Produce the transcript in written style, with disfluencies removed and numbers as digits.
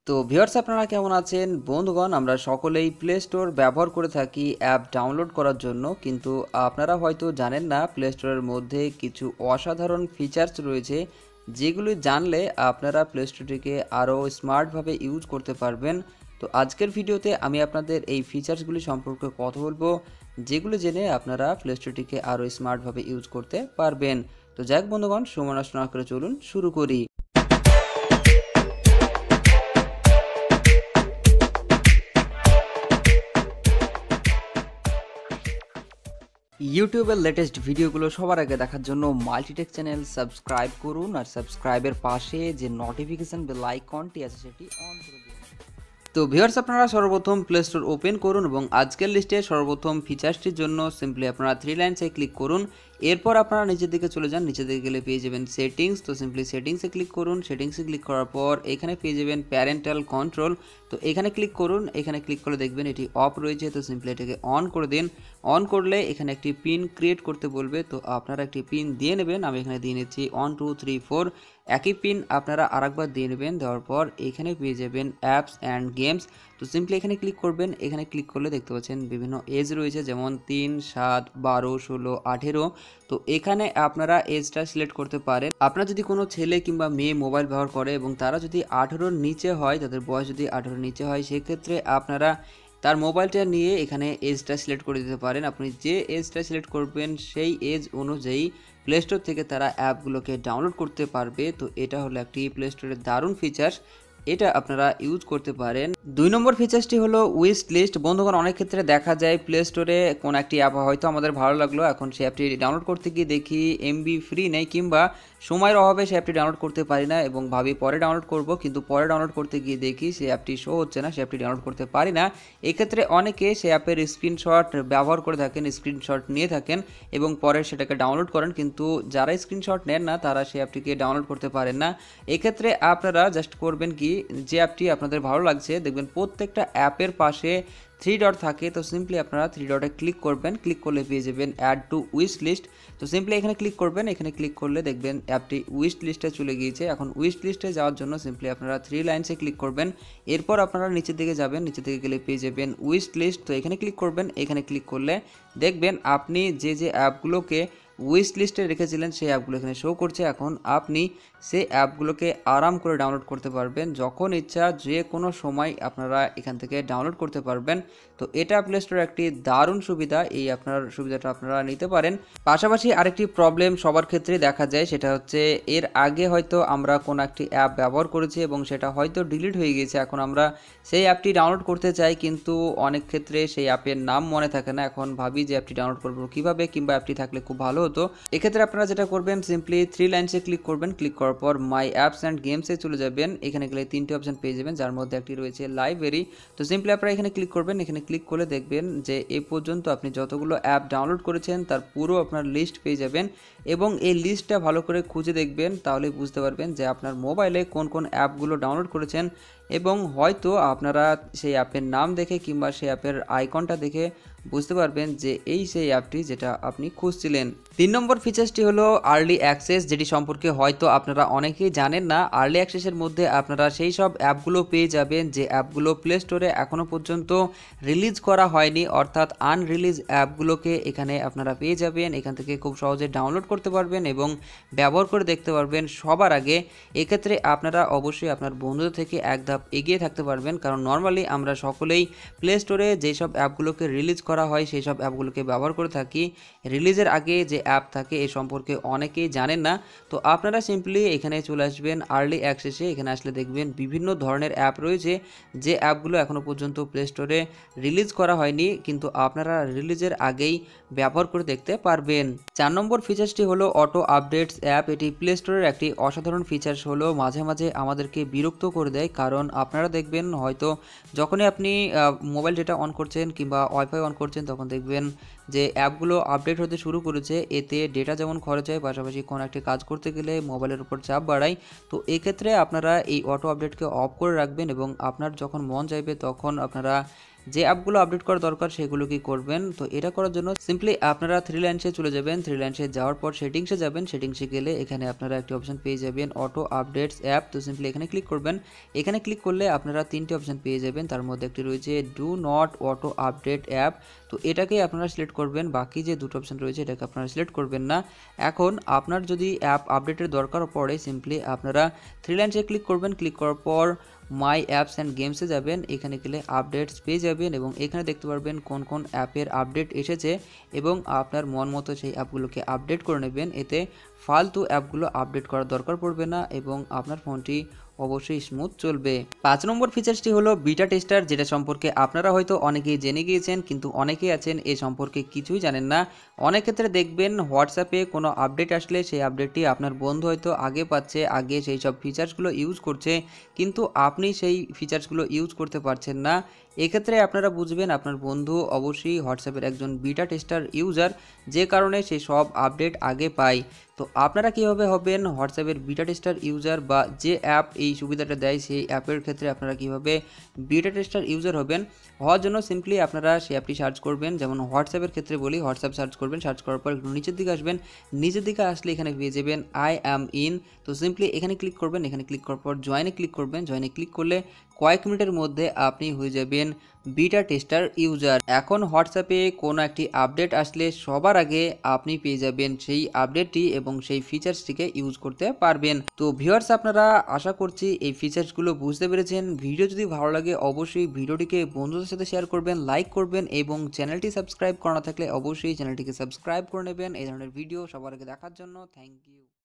তো ভিউয়ার্স আপনারা কেমন আছেন বন্ধুগণ, আমরা সকলেই প্লে স্টোর ব্যবহার করে থাকি অ্যাপ ডাউনলোড করার জন্য, কিন্তু আপনারা হয়তো জানেন না প্লে স্টোরের মধ্যে কিছু অসাধারণ ফিচার্স রয়েছে যেগুলি জানলে আপনারা প্লে স্টোরটিকে আরও স্মার্টভাবে ইউজ করতে পারবেন। তো আজকের ভিডিওতে আমি আপনাদের এই ফিচার্সগুলি সম্পর্কে কথা বলবো, যেগুলো জেনে আপনারা প্লে স্টোরটিকে আরও স্মার্টভাবে ইউজ করতে পারবেন। তো যাক বন্ধুগণ, সময় নষ্ট না করে চলুন শুরু করি। ইউটিউবের লেটেস্ট ভিডিওগুলো সবার আগে দেখার জন্য মাল্টিটেক চ্যানেল সাবস্ক্রাইব করুন, আর সাবস্ক্রাইবের পাশে যে নোটিফিকেশন বেল আইকনটি আছে সেটি অন করে দিন। তো ভিউয়ার্স আপনারা সর্বপ্রথম প্লে স্টোর ওপেন করুন এবং আজকের লিস্টে সর্বপ্রথম ফিচার্সটির জন্য সিম্পলি আপনারা থ্রি লাইনসে ক্লিক করুন। এরপর আপনারা নিচের দিকে চলে যান, নিচের দিকে গেলে পেয়ে যাবেন সেটিংস। তো সিম্পলি সেটিংসে ক্লিক করুন। সেটিংসে ক্লিক করার পর এখানে পেয়ে যাবেন প্যারেন্টাল কন্ট্রোল। তো এখানে ক্লিক করুন। এখানে ক্লিক করে দেখবেন এটি অফ রয়েছে, তো সিম্পলি এটাকে অন করে দিন। অন করলে এখানে একটি পিন ক্রিয়েট করতে বলবে, তো আপনারা একটি পিন দিয়ে নেবেন। আমি এখানে দিয়ে নিচ্ছি 1 2 3 4। একই পিন আপনারা আরেকবার দিয়ে নেবেন। দেওয়ার পর এখানে পেয়ে যাবেন অ্যাপস অ্যান্ড গেমস। তো সিম্পলি এখানে ক্লিক করবেন। এখানে ক্লিক করলে দেখতে পাচ্ছেন বিভিন্ন এজ রয়েছে, যেমন 3 7 12 16 18। তো এখানে আপনারা এজটা সিলেক্ট করতে পারেন। আপনারা যদি কোনো ছেলে কিংবা মেয়ে মোবাইল ব্যবহার করে এবং তারা যদি 18-র নিচে হয়, তাদের বয়স যদি 18-র নিচে হয়, সেক্ষেত্রে আপনারা তার মোবাইলটা নিয়ে এখানে এজটা সিলেক্ট করে দিতে পারেন। আপনি যে এজটা সিলেক্ট করবেন সেই এজ অনুযায়ী প্লে স্টোর থেকে তারা অ্যাপগুলোকে ডাউনলোড করতে পারবে। তো এটা হলো একটি প্লে স্টোরের দারুণ ফিচার্স, এটা আপনারা ইউজ করতে পারেন। 2 নম্বর ফিচার্সটি হলো উইশ লিস্ট। বন্ধুগণ, অনেক ক্ষেত্রে দেখা যায় প্লে স্টোরে কোনো একটি অ্যাপ হয়তো আমাদের ভালো লাগলো, এখন সেই অ্যাপটি ডাউনলোড করতে গিয়ে দেখি এমবি ফ্রি নেই কিংবা সময়ের অভাবে সেই অ্যাপটি ডাউনলোড করতে পারি না এবং ভাবি পরে ডাউনলোড করব, কিন্তু পরে ডাউনলোড করতে গিয়ে দেখি সেই অ্যাপটি শো হচ্ছে না, সেই অ্যাপটি ডাউনলোড করতে পারি না। এক্ষেত্রে অনেকে সেই অ্যাপের স্ক্রিনশট ব্যবহার করে থাকেন, স্ক্রিনশট নিয়ে থাকেন এবং পরে সেটাকে ডাউনলোড করেন, কিন্তু যারা স্ক্রিনশট নেন না তারা সেই অ্যাপটিকে ডাউনলোড করতে পারেন না। এক্ষেত্রে আপনারা জাস্ট করবেন কি, যে অ্যাপটি আপনাদের ভালো লাগছে দেখবেন প্রত্যেকটা অ্যাপের পাশে 3 ডট থাকে। তো সিম্পলি আপনারা 3 ডটে ক্লিক করবেন। ক্লিক করলে পেয়ে যাবেন অ্যাড টু উইশ লিস্ট। তো সিম্পলি এখানে ক্লিক করবেন। এখানে ক্লিক করলে দেখবেন অ্যাপটি উইশ লিস্টে চলে গিয়েছে। এখন উইশ লিস্টে যাওয়ার জন্য সিম্পলি আপনারা 3 লাইনসে ক্লিক করবেন। এরপর আপনারা নিচের দিকে যাবেন, নিচের দিকে গেলে পেয়ে যাবেন উইশ লিস্ট। তো এখানে ক্লিক করবেন। এখানে ক্লিক করলে দেখবেন আপনি যে যে অ্যাপগুলোকে উইশ লিস্টে রেখেছিলেন সেই অ্যাপগুলো এখানে শো করছে। এখন আপনি সেই অ্যাপগুলোকে আরাম করে ডাউনলোড করতে পারবেন, যখন ইচ্ছা যে কোনো সময় আপনারা এখান থেকে ডাউনলোড করতে পারবেন। তো এটা প্লে স্টোরের একটি দারুণ সুবিধা, এই আপনার সুবিধাটা আপনারা নিতে পারেন। পাশাপাশি আরেকটি প্রবলেম সবার ক্ষেত্রে দেখা যায়, সেটা হচ্ছে এর আগে হয়তো আমরা কোনো একটি অ্যাপ ব্যবহার করেছি এবং সেটা হয়তো ডিলিট হয়ে গিয়েছে। এখন আমরা সেই অ্যাপটি ডাউনলোড করতে চাই, কিন্তু অনেক ক্ষেত্রে সেই অ্যাপের নাম মনে থাকে না। এখন ভাবি যে অ্যাপটি ডাউনলোড করবো কীভাবে, কিংবা অ্যাপটি থাকলে খুব ভালো হতো। এক্ষেত্রে আপনারা যেটা করবেন, সিম্পলি 3 লাইনসে ক্লিক করবেন। ক্লিক করার পর মাই অ্যাপস অ্যান্ড গেমসে চলে যাবেন। এখানে গেলে 3টে অপশন পেয়ে যাবেন, যার মধ্যে একটি রয়েছে লাইব্রেরি। তো সিম্পলি আপনারা এখানে ক্লিক করবেন। এখানে ক্লিক করলে দেখবেন যে এ পর্যন্ত আপনি যতগুলো অ্যাপ ডাউনলোড করেছেন তার পুরো আপনার লিস্ট পেয়ে যাবেন এবং এই লিস্টটা ভালো করে খুঁজে দেখবেন, তাহলে বুঝতে পারবেন যে আপনার মোবাইলে কোন কোন অ্যাপগুলো ডাউনলোড করেছেন এবং হয়তো আপনারা সেই অ্যাপের নাম দেখে কিংবা সেই অ্যাপের আইকনটা দেখে বুঝতে পারবেন যে এই সেই অ্যাপটি যেটা আপনি খুঁজছিলেন। 3 নম্বর ফিচার্সটি হলো আর্লি অ্যাক্সেস, যেটি সম্পর্কে হয়তো আপনারা অনেকেই জানেন না। আর্লি অ্যাক্সেসের মধ্যে আপনারা সেই সব অ্যাপগুলো পেয়ে যাবেন যে অ্যাপগুলো প্লে স্টোরে এখনও পর্যন্ত রিলিজ করা হয়নি, অর্থাৎ আনরিলিজ অ্যাপগুলোকে এখানে আপনারা পেয়ে যাবেন। এখান থেকে খুব সহজে ডাউনলোড করতে পারবেন এবং ব্যবহার করে দেখতে পারবেন সবার আগে। এক্ষেত্রে আপনারা অবশ্যই আপনার বন্ধুদের থেকে এক ধাপ এগিয়ে থাকতে পারবেন, কারণ নর্মালি আমরা সকলেই প্লে স্টোরে যেসব অ্যাপগুলোকে রিলিজ করা হয় সেই সব অ্যাপগুলোকে ব্যবহার করে থাকি। রিলিজের আগে যে অ্যাপ থাকে এ সম্পর্কে অনেকেই জানেন না। তো আপনারা সিম্পলি এখানে চলে আসবেন আর্লি অ্যাক্সেসে। এখানে আসলে দেখবেন বিভিন্ন ধরনের অ্যাপ রয়েছে যে অ্যাপগুলো এখনও পর্যন্ত প্লে স্টোরে রিলিজ করা হয়নি, কিন্তু আপনারা রিলিজের আগেই ব্যবহার করে দেখতে পারবেন। 4 নম্বর ফিচার্সটি হলো অটো আপডেটস অ্যাপ। এটি প্লে স্টোরের একটি অসাধারণ ফিচার্স, হলো মাঝে মাঝে আমাদেরকে বিরক্ত করে দেয়। কারণ আপনারা দেখবেন হয়তো যখনই আপনি মোবাইল ডেটা অন করছেন কিংবা ওয়াইফাই অন করছেন, তখন দেখবেন যে অ্যাপগুলো আপডেট হতে শুরু করেছে। এতে ডেটা যেমন খরচ হয়, পাশাপাশি কোনো একটি কাজ করতে গেলে মোবাইলের উপর চাপ বাড়ায়। তো এক্ষেত্রে আপনারা এই অটো আপডেটকে অফ করে রাখবেন এবং আপনার যখন মন চাইবে তখন আপনারা যে অ্যাপগুলো আপডেট করা দরকার সেগুলো কি করবেন। তো এটা করার জন্য সিম্পলি আপনারা থ্রি লাইনসে চলে যাবেন, থ্রি লাইনসে যাওয়ার পর সেটিংসে যাবেন, সেটিংসে গেলে এখানে আপনারা একটি অপশন পেয়ে যাবেন অটো আপডেটস অ্যাপ। তো সিম্পলি এখানে ক্লিক করবেন, এখানে ক্লিক করলে আপনারা তিনটি অপশন পেয়ে যাবেন, তার মধ্যে একটি রয়েছে do not auto update app. তো এটাকেই আপনারা সিলেক্ট করবেন, বাকি যে দুটো অপশন রয়েছে এটাকে আপনারা সিলেক্ট করবেন না। এখন আপনার যদি অ্যাপ আপডেটের দরকার পড়ে সিম্পলি আপনারা থ্রি লাইনসে ক্লিক করবেন, ক্লিক করার পর মাই অ্যাপস অ্যান্ড গেমসে যাবেন, এখানে গেলে আপডেটস পেয়ে যাবেন এবং এখানে দেখতে পারবেন কোন কোন অ্যাপের আপডেট এসেছে এবং আপনার মন মতো সেই অ্যাপগুলোকে আপডেট করে নেবেন। এতে ফালতু অ্যাপগুলো আপডেট করার দরকার পড়বে না এবং আপনার ফোনটি অবশ্যই স্মুথ চলবে। 5 নম্বর ফিচার্সটি হলো বিটা টেস্টার, যেটা সম্পর্কে আপনারা হয়তো অনেকেই জেনে গিয়েছেন, কিন্তু অনেকেই আছেন এ সম্পর্কে কিছুই জানেন না। অনেক ক্ষেত্রে দেখবেন হোয়াটসঅ্যাপে কোনো আপডেট আসলে সেই আপডেটটি আপনার বন্ধু হয়তো আগে পাচ্ছে, আগে সেই সব ফিচার্সগুলো ইউজ করছে, কিন্তু আপনি সেই ফিচার্সগুলো ইউজ করতে পারছেন না। এক্ষেত্রে আপনারা বুঝবেন আপনার বন্ধু অবশ্যই হোয়াটসঅ্যাপের একজন বিটা টেস্টার ইউজার, যে কারণে সে সব আপডেট আগে পায়। তো আপনারা কীভাবে হবেন হোয়াটসঅ্যাপের বিটা টেস্টার ইউজার, বা যে অ্যাপ এই সুবিধাটা দেয় সেই অ্যাপের ক্ষেত্রে আপনারা কীভাবে বিটা টেস্টার ইউজার হবেন, হওয়ার জন্য সিম্পলি আপনারা সেই অ্যাপটি সার্চ করবেন। যেমন হোয়াটসঅ্যাপের ক্ষেত্রে বলি, হোয়াটসঅ্যাপ সার্চ করবেন, সার্চ করার পর একটু নিচের দিকে আসবেন, নিচের দিকে আসলে এখানে পেয়ে যাবেন আই অ্যাম ইন। তো সিম্পলি এখানে ক্লিক করবেন, এখানে ক্লিক করার পর জয়েনে ক্লিক করবেন, জয়েনে ক্লিক করলে কয়েক মিনিটের মধ্যে আপনি হয়ে যাবেন বিটা টেস্টার ইউজার। এখন হোয়াটসঅ্যাপে কোনো একটি আপডেট আসলে সবার আগে আপনি পেয়ে যাবেন সেই আপডেটটি এবং সেই ফিচার্সটিকে ইউজ করতে পারবেন। তো ভিউয়ার্স, আপনারা আশা করছি এই ফিচার্সগুলো বুঝতে পেরেছেন। ভিডিও যদি ভালো লাগে অবশ্যই ভিডিওটিকে বন্ধুদের সাথে শেয়ার করবেন, লাইক করবেন এবং চ্যানেলটি সাবস্ক্রাইব করা না থাকলে অবশ্যই চ্যানেলটিকে সাবস্ক্রাইব করে নেবেন এই ধরনের ভিডিও সবার আগে দেখার জন্য। Thank you.